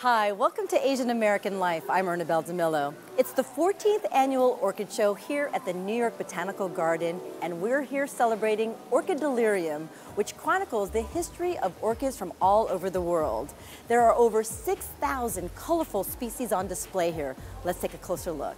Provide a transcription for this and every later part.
Hi, welcome to Asian American Life. I'm Ernabelle DeMillo. It's the 14th annual Orchid Show here at the New York Botanical Garden, and we're here celebrating Orchid Delirium, which chronicles the history of orchids from all over the world. There are over 6,000 colorful species on display here. Let's take a closer look.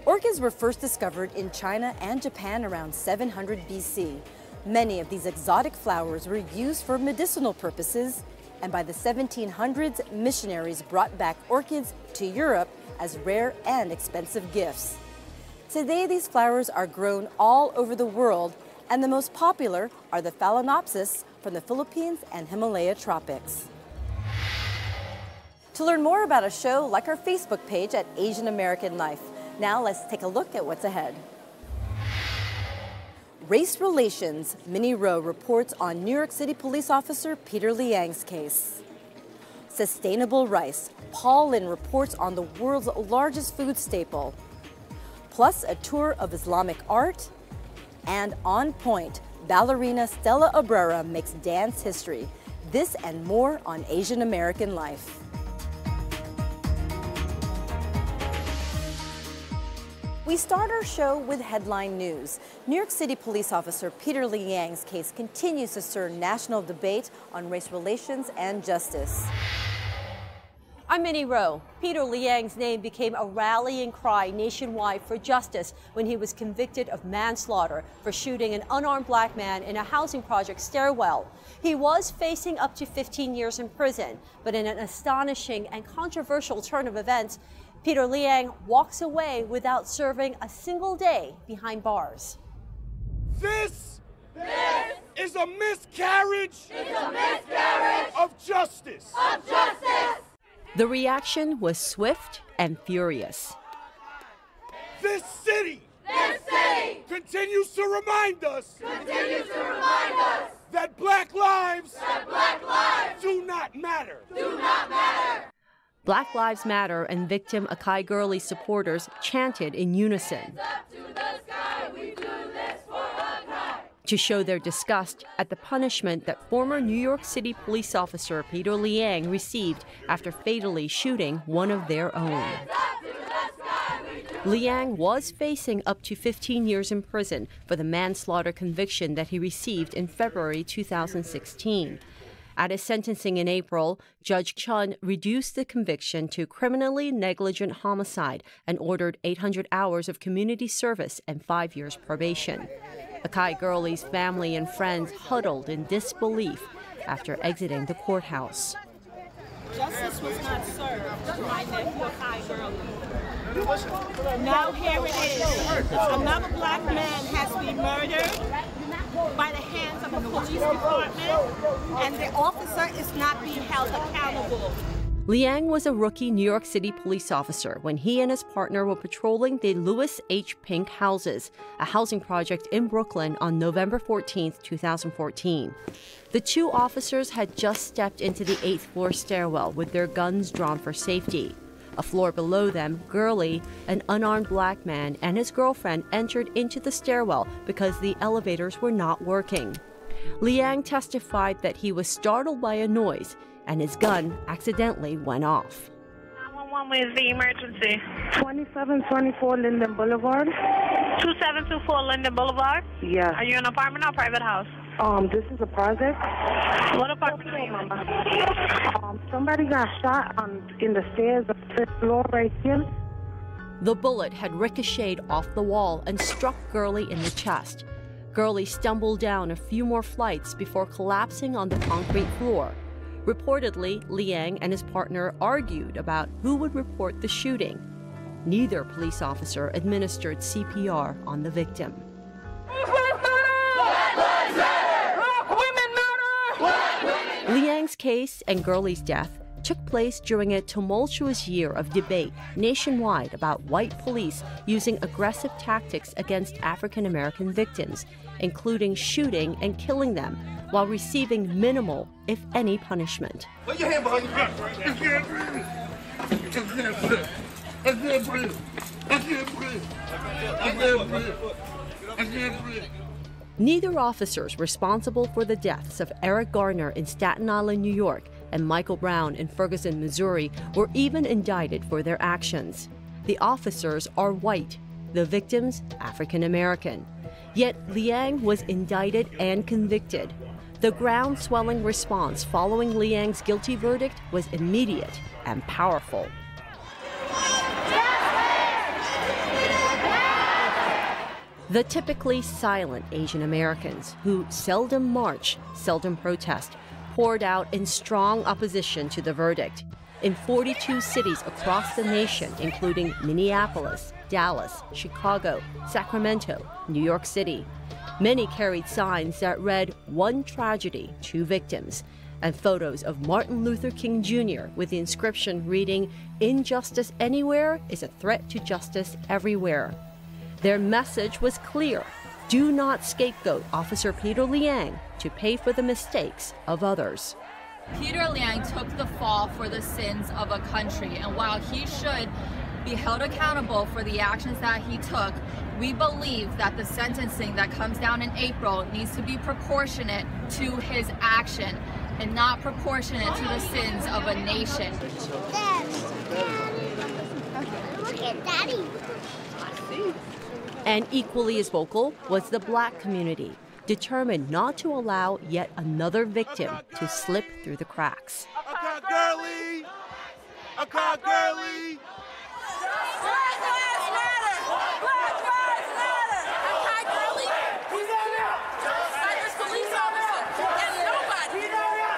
Orchids were first discovered in China and Japan around 700 BC. Many of these exotic flowers were used for medicinal purposes, and by the 1700s, missionaries brought back orchids to Europe as rare and expensive gifts. Today, these flowers are grown all over the world, and the most popular are the Phalaenopsis from the Philippines and Himalaya tropics. To learn more about a show, like our Facebook page at Asian American Life. Now let's take a look at what's ahead. Race Relations, Minnie Rowe reports on New York City police officer Peter Liang's case. Sustainable rice, Paul Lin reports on the world's largest food staple. Plus a tour of Islamic art. And On Point, ballerina Stella Abrera makes dance history. This and more on Asian American Life. We start our show with headline news. New York City police officer Peter Liang's case continues to stir national debate on race relations and justice. I'm Minnie Rowe. Peter Liang's name became a rallying cry nationwide for justice when he was convicted of manslaughter for shooting an unarmed black man in a housing project stairwell. He was facing up to 15 years in prison, but in an astonishing and controversial turn of events, Peter Liang walks away without serving a single day behind bars. This is a miscarriage of justice. The reaction was swift and furious. This city continues to remind us that black lives do not matter. Black Lives Matter and victim Akai Gurley supporters chanted in unison to show their disgust at the punishment that former New York City police officer Peter Liang received after fatally shooting one of their own. Liang was facing up to 15 years in prison for the manslaughter conviction that he received in February 2016. At his sentencing in April, Judge Chun reduced the conviction to criminally negligent homicide and ordered 800 hours of community service and 5 years probation. Akai Gurley's family and friends huddled in disbelief after exiting the courthouse. Justice was not served to my nephew Akai Gurley. Now here it is. Another black man has been murdered by the hands of the police department, and the officer is not being held accountable. Liang was a rookie New York City police officer when he and his partner were patrolling the Louis H. Pink houses, a housing project in Brooklyn, on November 14, 2014. The two officers had just stepped into the 8th floor stairwell with their guns drawn for safety. A floor below them, Gurley, an unarmed black man, and his girlfriend entered into the stairwell because the elevators were not working. Liang testified that he was startled by a noise and his gun accidentally went off. 911, where's the emergency? 2724 Linden Boulevard. 2724 Linden Boulevard? Yeah. Are you in an apartment or a private house? This is a project. What apartment are you in? Somebody got shot in the stairs of the 5th floor right here. The bullet had ricocheted off the wall and struck Gurley in the chest. Gurley stumbled down a few more flights before collapsing on the concrete floor. Reportedly, Liang and his partner argued about who would report the shooting. Neither police officer administered CPR on the victim. Liang's case and Gurley's death took place during a tumultuous year of debate nationwide about white police using aggressive tactics against African American victims, including shooting and killing them, while receiving minimal, if any, punishment. Put your hand behind your back. I can't breathe. I can't breathe. I can't breathe. I can't breathe. I can't breathe. Neither officers responsible for the deaths of Eric Garner in Staten Island, New York, and Michael Brown in Ferguson, Missouri, were even indicted for their actions. The officers are white, the victims African American. Yet Liang was indicted and convicted. The ground-swelling response following Liang's guilty verdict was immediate and powerful. The typically silent Asian Americans, who seldom march, seldom protest, poured out in strong opposition to the verdict. In 42 cities across the nation, including Minneapolis, Dallas, Chicago, Sacramento, New York City, many carried signs that read, "One tragedy, two victims," and photos of Martin Luther King Jr. with the inscription reading, "Injustice anywhere is a threat to justice everywhere." Their message was clear: do not scapegoat Officer Peter Liang to pay for the mistakes of others. Peter Liang took the fall for the sins of a country, and while he should be held accountable for the actions that he took, we believe that the sentencing that comes down in April needs to be proportionate to his action and not proportionate to the sins of a nation. Look at Daddy. And equally as vocal was the Black community, determined not to allow yet another victim to slip through the cracks. Black lives matter! Black lives matter! Black lives matter! Akai Gurley, he's a Cypress police officer, and nobody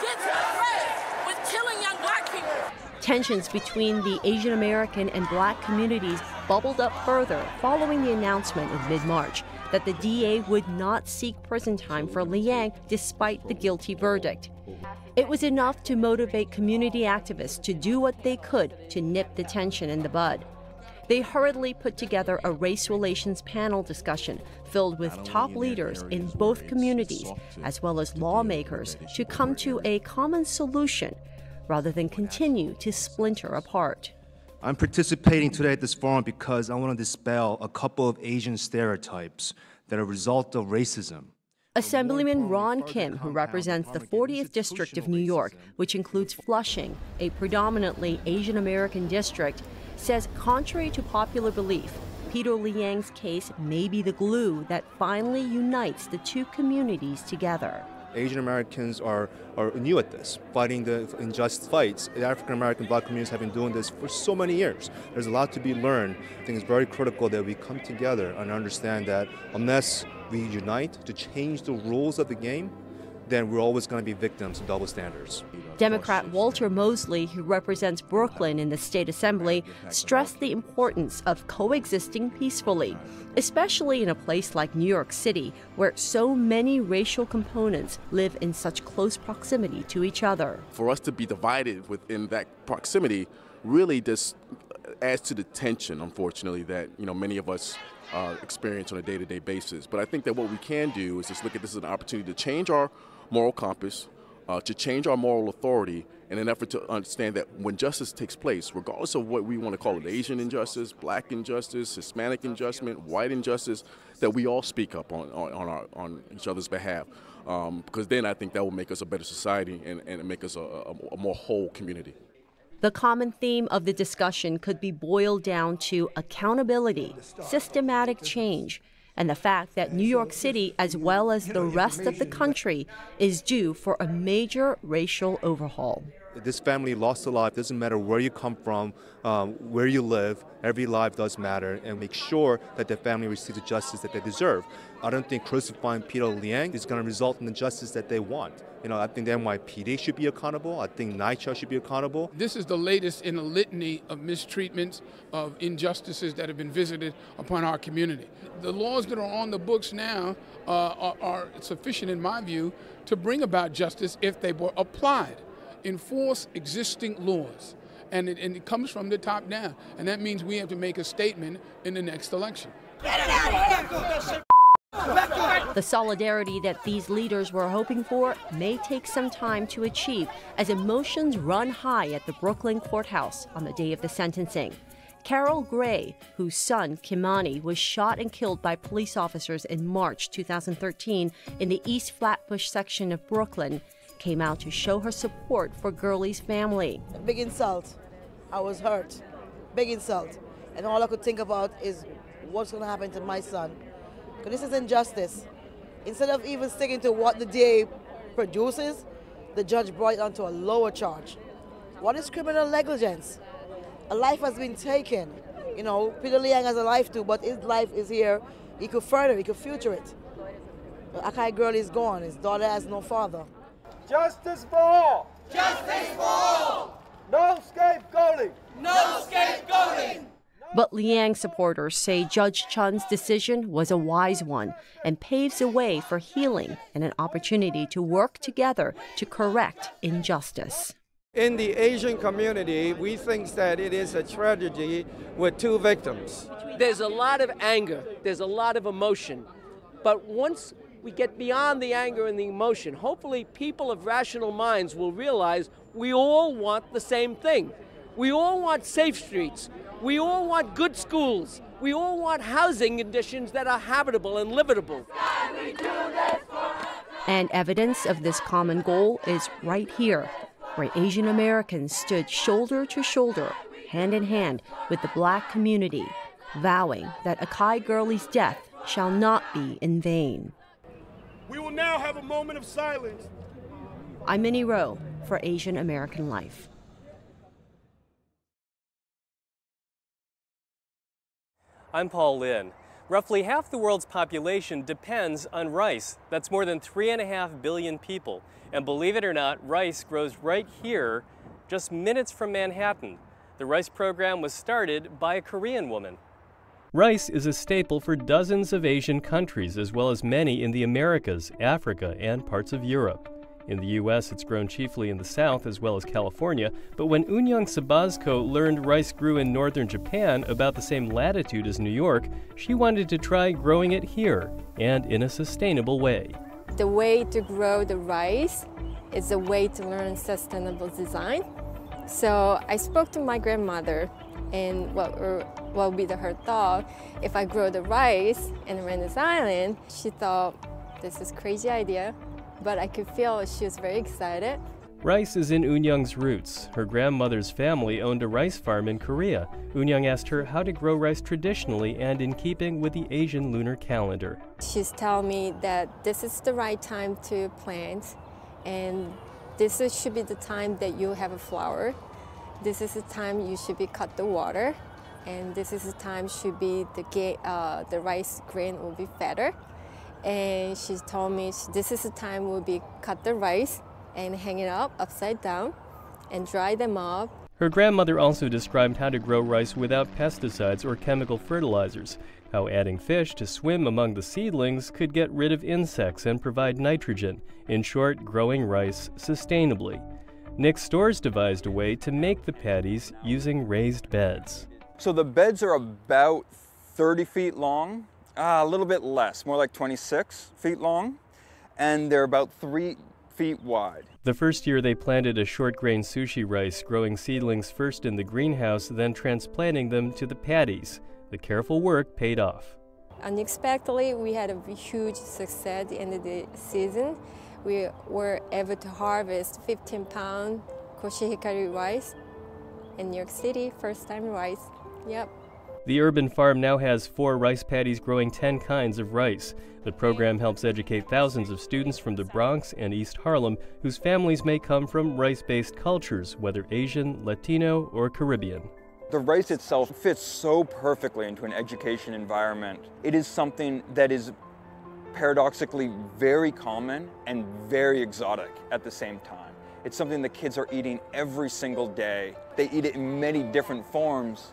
gets away with killing young Black people. Tensions between the Asian American and Black communities bubbled up further following the announcement in mid-March that the DA would not seek prison time for Liang despite the guilty verdict. It was enough to motivate community activists to do what they could to nip the tension in the bud. They hurriedly put together a race relations panel discussion filled with top leaders in both communities, as well as lawmakers, to come to a common solution rather than continue to splinter apart. I'm participating today at this forum because I want to dispel a couple of Asian stereotypes that are a result of racism. Assemblyman Ron Kim, who represents the 40th District of New York, which includes Flushing, a predominantly Asian American district, says contrary to popular belief, Peter Liang's case may be the glue that finally unites the two communities together. Asian Americans are new at this, fighting the unjust fights. The African American Black communities have been doing this for so many years. There's a lot to be learned. I think it's very critical that we come together and understand that unless we unite to change the rules of the game, then we're always going to be victims of double standards. Democrat Walter Mosley, who represents Brooklyn in the state assembly, stressed the importance of coexisting peacefully, especially in a place like New York City, where so many racial components live in such close proximity to each other. For us to be divided within that proximity really just adds to the tension, unfortunately, that many of us experience on a day-to-day basis. But I think that what we can do is just look at this as an opportunity to change our moral compass, to change our moral authority in an effort to understand that when justice takes place, regardless of what we want to call it, Asian injustice, Black injustice, Hispanic injustice, white injustice, that we all speak up on each other's behalf. Because then I think that will make us a better society and make us a more whole community. The common theme of the discussion could be boiled down to accountability, systematic change, and the fact that New York City, as well as the rest of the country, is due for a major racial overhaul. This family lost a life. It doesn't matter where you come from, where you live. Every life does matter, and make sure that the family receives the justice that they deserve. I don't think crucifying Peter Liang is going to result in the justice that they want. I think the NYPD should be accountable. I think NYCHA should be accountable. This is the latest in a litany of mistreatments, of injustices that have been visited upon our community. The laws that are on the books now are sufficient, in my view, to bring about justice if they were applied. Enforce existing laws. And it comes from the top down. And that means we have to make a statement in the next election. Get it out of here! The solidarity that these leaders were hoping for may take some time to achieve as emotions run high at the Brooklyn courthouse on the day of the sentencing. Carol Gray, whose son, Kimani, was shot and killed by police officers in March 2013 in the East Flatbush section of Brooklyn, came out to show her support for Gurley's family. Big insult. I was hurt. Big insult. And all I could think about is what's going to happen to my son. Because this is injustice. Instead of even sticking to what the DA produces, the judge brought it onto a lower charge. What is criminal negligence? A life has been taken. You know, Peter Liang has a life too, but his life is here. He could further, he could future it. But Akai Gurley is gone. His daughter has no father. Justice for all! Justice for all! No scapegoating! No scapegoating! But Liang supporters say Judge Chun's decision was a wise one and paves the way for healing and an opportunity to work together to correct injustice. In the Asian community, we think that it is a tragedy with two victims. There's a lot of anger, there's a lot of emotion, but once we get beyond the anger and the emotion, hopefully people of rational minds will realize we all want the same thing. We all want safe streets. We all want good schools. We all want housing conditions that are habitable and livable. And evidence of this common goal is right here, where Asian Americans stood shoulder to shoulder, hand in hand with the Black community, vowing that Akai Gurley's death shall not be in vain. We will now have a moment of silence. I'm Minnie Rowe for Asian American Life. I'm Paul Lin. Roughly half the world's population depends on rice. That's more than 3.5 billion people. And believe it or not, rice grows right here, just minutes from Manhattan. The rice program was started by a Korean woman. Rice is a staple for dozens of Asian countries, as well as many in the Americas, Africa, and parts of Europe. In the U.S., it's grown chiefly in the South as well as California, but when Eunyoung Sabazko learned rice grew in northern Japan, about the same latitude as New York, she wanted to try growing it here, and in a sustainable way. The way to grow the rice is a way to learn sustainable design. So I spoke to my grandmother, and what would be her thought if I grow the rice in Randall's Island. She thought, this is a crazy idea. But I could feel she was very excited. Rice is in Eunyoung's roots. Her grandmother's family owned a rice farm in Korea. Eunyoung asked her how to grow rice traditionally and in keeping with the Asian lunar calendar. She's telling me that this is the right time to plant, and this should be the time that you have a flower. This is the time you should be cut the water, and this is the time should be the rice grain will be fatter. And she told me this is the time we'll be cut the rice and hang it up upside down and dry them up. Her grandmother also described how to grow rice without pesticides or chemical fertilizers, how adding fish to swim among the seedlings could get rid of insects and provide nitrogen. In short, growing rice sustainably. Nick Storrs devised a way to make the paddies using raised beds. So the beds are about 30 feet long. A little bit less, more like 26 feet long, and they're about 3 feet wide. The first year they planted a short-grain sushi rice, growing seedlings first in the greenhouse, then transplanting them to the paddies. The careful work paid off. Unexpectedly, we had a huge success at the end of the season. We were able to harvest 15-pound koshihikari rice in New York City, first-time rice. Yep. The urban farm now has 4 rice paddies growing 10 kinds of rice. The program helps educate thousands of students from the Bronx and East Harlem whose families may come from rice-based cultures, whether Asian, Latino, or Caribbean. The rice itself fits so perfectly into an education environment. It is something that is paradoxically very common and very exotic at the same time. It's something the kids are eating every single day. They eat it in many different forms.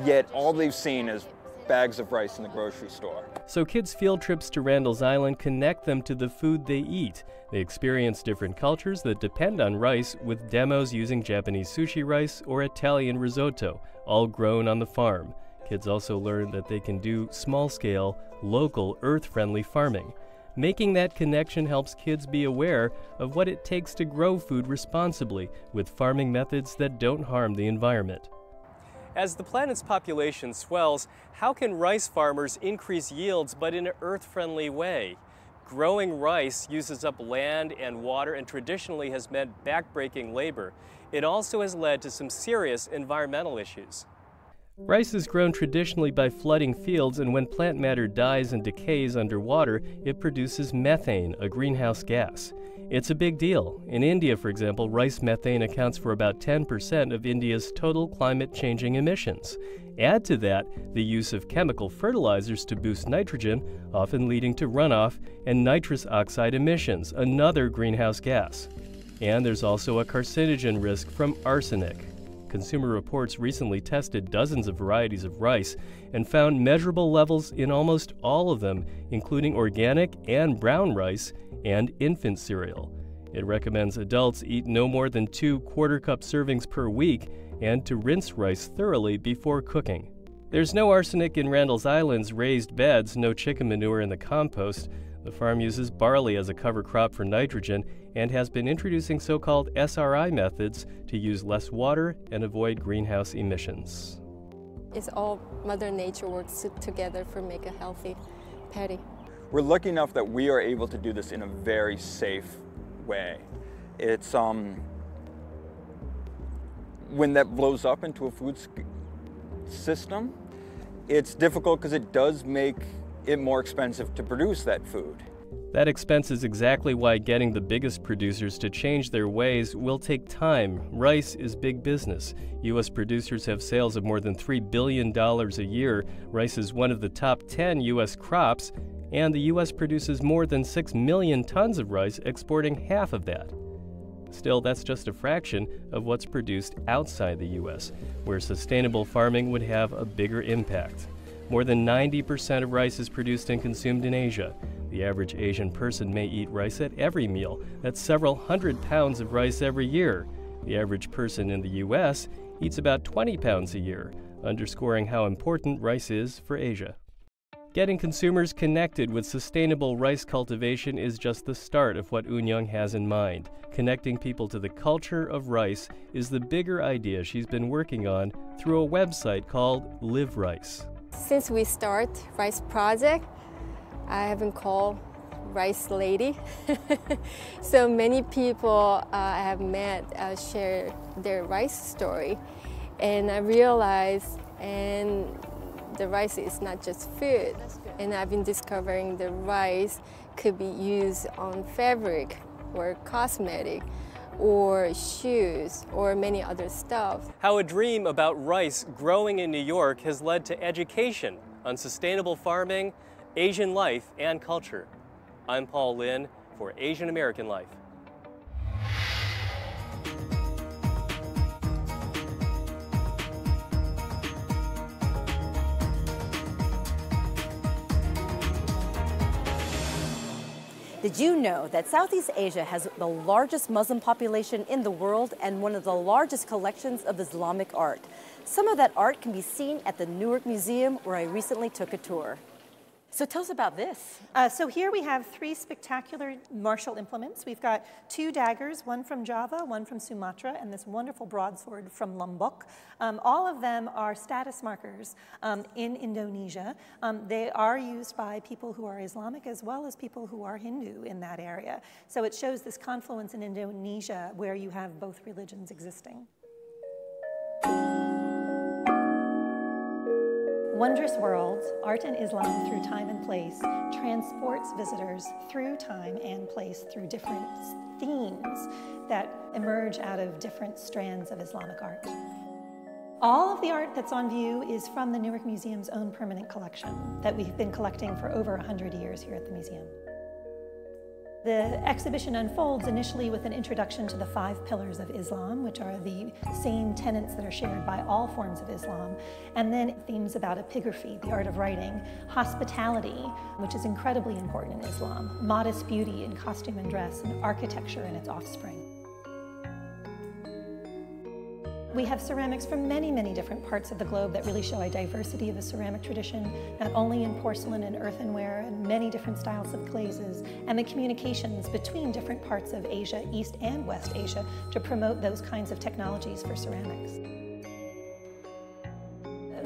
Yet all they've seen is bags of rice in the grocery store. So kids' field trips to Randall's Island connect them to the food they eat. They experience different cultures that depend on rice, with demos using Japanese sushi rice or Italian risotto, all grown on the farm. Kids also learn that they can do small-scale, local, earth-friendly farming. Making that connection helps kids be aware of what it takes to grow food responsibly, with farming methods that don't harm the environment. As the planet's population swells, how can rice farmers increase yields but in an earth-friendly way? growing rice uses up land and water and traditionally has meant backbreaking labor. It also has led to some serious environmental issues. Rice is grown traditionally by flooding fields, and when plant matter dies and decays underwater, it produces methane, a greenhouse gas. It's a big deal. In India, for example, rice methane accounts for about 10% of India's total climate-changing emissions. Add to that the use of chemical fertilizers to boost nitrogen, often leading to runoff, and nitrous oxide emissions, another greenhouse gas. And there's also a carcinogen risk from arsenic. Consumer Reports recently tested dozens of varieties of rice and found measurable levels in almost all of them, including organic and brown rice and infant cereal. It recommends adults eat no more than 2 quarter-cup servings per week and to rinse rice thoroughly before cooking. There's no arsenic in Randall's Island's raised beds, no chicken manure in the compost. The farm uses barley as a cover crop for nitrogen and has been introducing so-called SRI methods to use less water and avoid greenhouse emissions. It's all Mother Nature works together for make a healthy patty. We're lucky enough that we are able to do this in a very safe way. It's when that blows up into a food system, it's difficult because it does make it more expensive to produce that food. That expense is exactly why getting the biggest producers to change their ways will take time. Rice is big business. U.S. producers have sales of more than $3 billion a year. Rice is one of the top 10 U.S. crops, and the U.S. produces more than 6 million tons of rice, exporting half of that. Still, that's just a fraction of what's produced outside the U.S., where sustainable farming would have a bigger impact. More than 90% of rice is produced and consumed in Asia. The average Asian person may eat rice at every meal. That's several hundred pounds of rice every year. The average person in the U.S. eats about 20 pounds a year, underscoring how important rice is for Asia. Getting consumers connected with sustainable rice cultivation is just the start of what Eun Young has in mind. Connecting people to the culture of rice is the bigger idea she's been working on through a website called Live Rice. Since we start Rice Project, I have been called Rice Lady. So many people I have met share their rice story, and I realized the rice is not just food. And I've been discovering the rice could be used on fabric or cosmetic or shoes or many other stuff. How a dream about rice growing in New York has led to education on sustainable farming, Asian life, and culture. I'm Paul Lin for Asian American Life. Did you know that Southeast Asia has the largest Muslim population in the world and one of the largest collections of Islamic art? Some of that art can be seen at the Newark Museum, where I recently took a tour. So tell us about this. So here we have 3 spectacular martial implements. We've got 2 daggers, one from Java, one from Sumatra, and this wonderful broadsword from Lombok. All of them are status markers in Indonesia. They are used by people who are Islamic as well as people who are Hindu in that area. So it shows this confluence in Indonesia where you have both religions existing. Wondrous Worlds, Art and Islam Through Time and Place, transports visitors through time and place through different themes that emerge out of different strands of Islamic art. All of the art that's on view is from the Newark Museum's own permanent collection that we've been collecting for over 100 years here at the museum. The exhibition unfolds initially with an introduction to the 5 pillars of Islam, which are the same tenets that are shared by all forms of Islam, and then themes about epigraphy, the art of writing, hospitality, which is incredibly important in Islam, modest beauty in costume and dress, and architecture and its offspring. We have ceramics from many, many different parts of the globe that really show a diversity of a ceramic tradition, not only in porcelain and earthenware and many different styles of glazes, and the communications between different parts of Asia, East and West Asia, to promote those kinds of technologies for ceramics.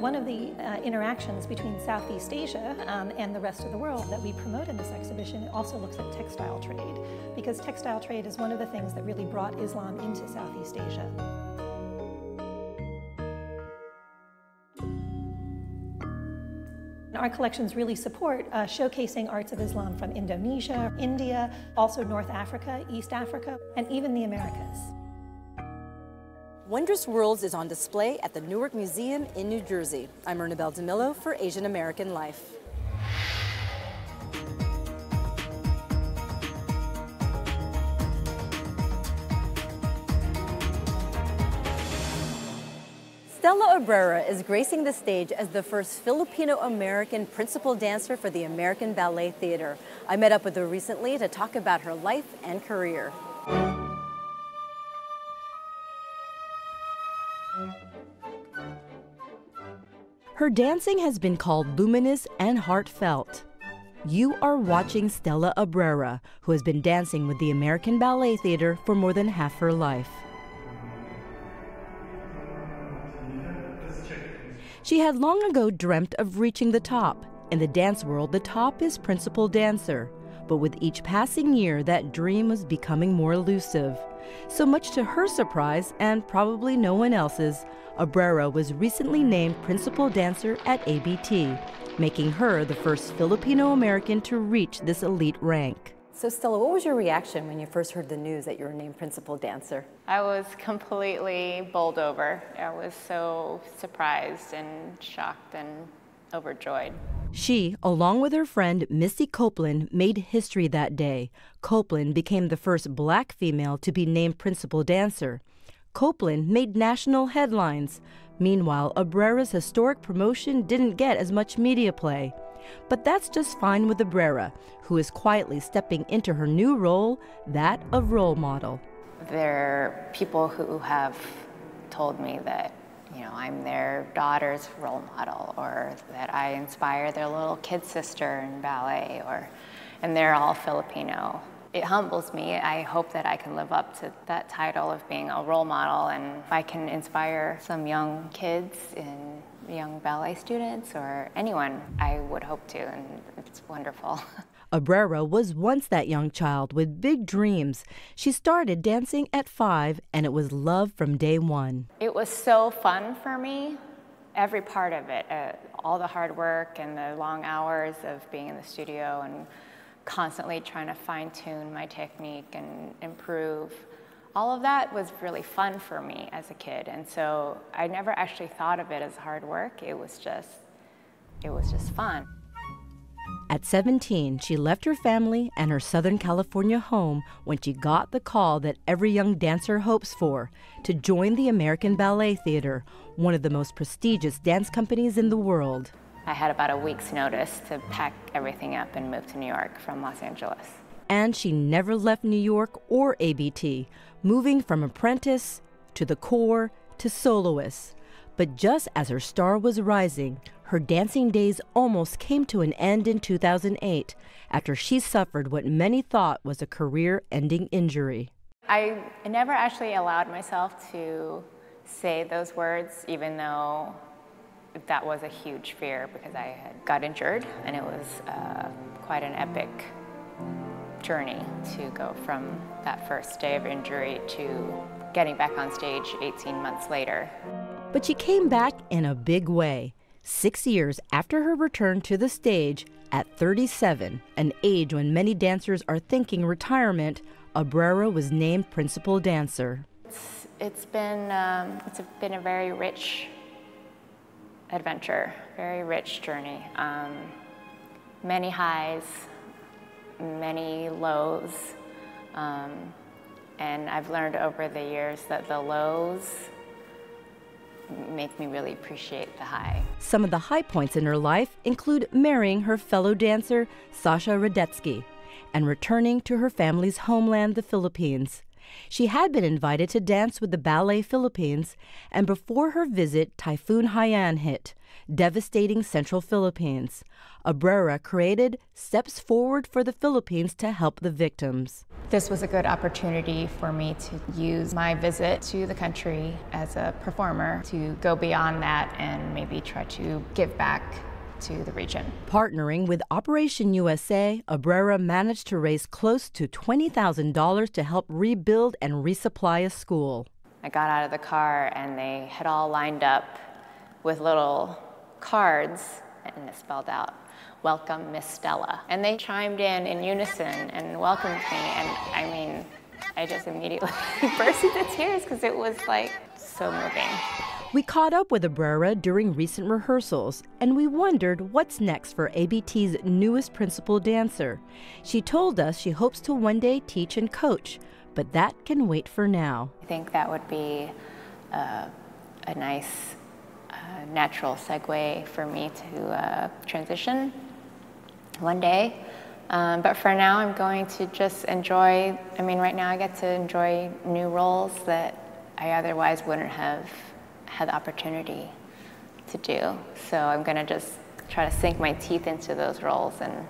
One of the interactions between Southeast Asia and the rest of the world that we promote in this exhibition also looks at textile trade, because textile trade is one of the things that really brought Islam into Southeast Asia. Our collections really support showcasing arts of Islam from Indonesia, India, also North Africa, East Africa, and even the Americas. Wondrous Worlds is on display at the Newark Museum in New Jersey. I'm Ernabelle DeMillo for Asian American Life. Stella Abrera is gracing the stage as the first Filipino-American principal dancer for the American Ballet Theater. I met up with her recently to talk about her life and career. Her dancing has been called luminous and heartfelt. You are watching Stella Abrera, who has been dancing with the American Ballet Theater for more than half her life. She had long ago dreamt of reaching the top. In the dance world, the top is principal dancer. But with each passing year, that dream was becoming more elusive. So much to her surprise, and probably no one else's, Abrera was recently named principal dancer at ABT, making her the first Filipino-American to reach this elite rank. So Stella, what was your reaction when you first heard the news that you were named principal dancer? I was completely bowled over. I was so surprised and shocked and overjoyed. She, along with her friend Missy Copeland, made history that day. Copeland became the first black female to be named principal dancer. Copeland made national headlines. Meanwhile, Abrera's historic promotion didn't get as much media play. But that's just fine with Abrera, who is quietly stepping into her new role, that of role model. There are people who have told me that, I'm their daughter's role model, or that I inspire their little kid sister in ballet, and they're all Filipino. It humbles me. I hope that I can live up to that title of being a role model, and if I can inspire some young kids and young ballet students or anyone, I would hope to, and it's wonderful. Abrera was once that young child with big dreams. She started dancing at 5, and it was love from day one. It was so fun for me, every part of it, all the hard work and the long hours of being in the studio and constantly trying to fine-tune my technique and improve. All of that was really fun for me as a kid, and so I never actually thought of it as hard work. It was just fun. At 17, she left her family and her Southern California home when she got the call that every young dancer hopes for, to join the American Ballet Theater, one of the most prestigious dance companies in the world. I had about a week's notice to pack everything up and move to New York from Los Angeles. And she never left New York or ABT, moving from apprentice to the corps to soloist. But just as her star was rising, her dancing days almost came to an end in 2008 after she suffered what many thought was a career-ending injury. I never actually allowed myself to say those words, even though that was a huge fear, because I had got injured, and it was quite an epic journey to go from that first day of injury to getting back on stage 18 months later. But she came back in a big way. 6 years after her return to the stage, at 37, an age when many dancers are thinking retirement, Abrera was named principal dancer. It's been a very rich adventure, very rich journey. Many highs, many lows, and I've learned over the years that the lows make me really appreciate the high. Some of the high points in her life include marrying her fellow dancer, Sasha Radetsky, and returning to her family's homeland, the Philippines. She had been invited to dance with the Ballet Philippines, and before her visit, Typhoon Haiyan hit, devastating central Philippines. Abrera created Steps Forward for the Philippines to help the victims. This was a good opportunity for me to use my visit to the country as a performer to go beyond that and maybe try to give back to the region. Partnering with Operation USA, Abrera managed to raise close to $20,000 to help rebuild and resupply a school. I got out of the car and they had all lined up with little cards and it spelled out, "Welcome, Miss Stella." And they chimed in unison and welcomed me. And I mean, I just immediately burst into tears because it was like so moving. We caught up with Abrera during recent rehearsals, and we wondered what's next for ABT's newest principal dancer. She told us she hopes to one day teach and coach, but that can wait for now. I think that would be a nice natural segue for me to transition one day. But for now, I'm going to just enjoy, right now I get to enjoy new roles that I otherwise wouldn't have had the opportunity to do. So I'm going to just try to sink my teeth into those roles and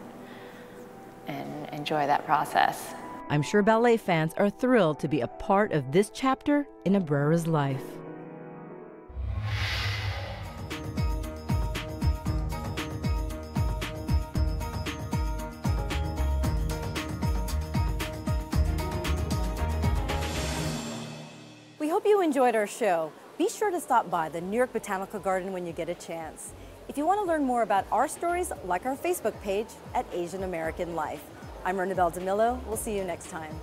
enjoy that process. I'm sure ballet fans are thrilled to be a part of this chapter in Abrera's life. We hope you enjoyed our show. Be sure to stop by the New York Botanical Garden when you get a chance. If you want to learn more about our stories, like our Facebook page at Asian American Life. I'm Ernabelle DeMillo. We'll see you next time.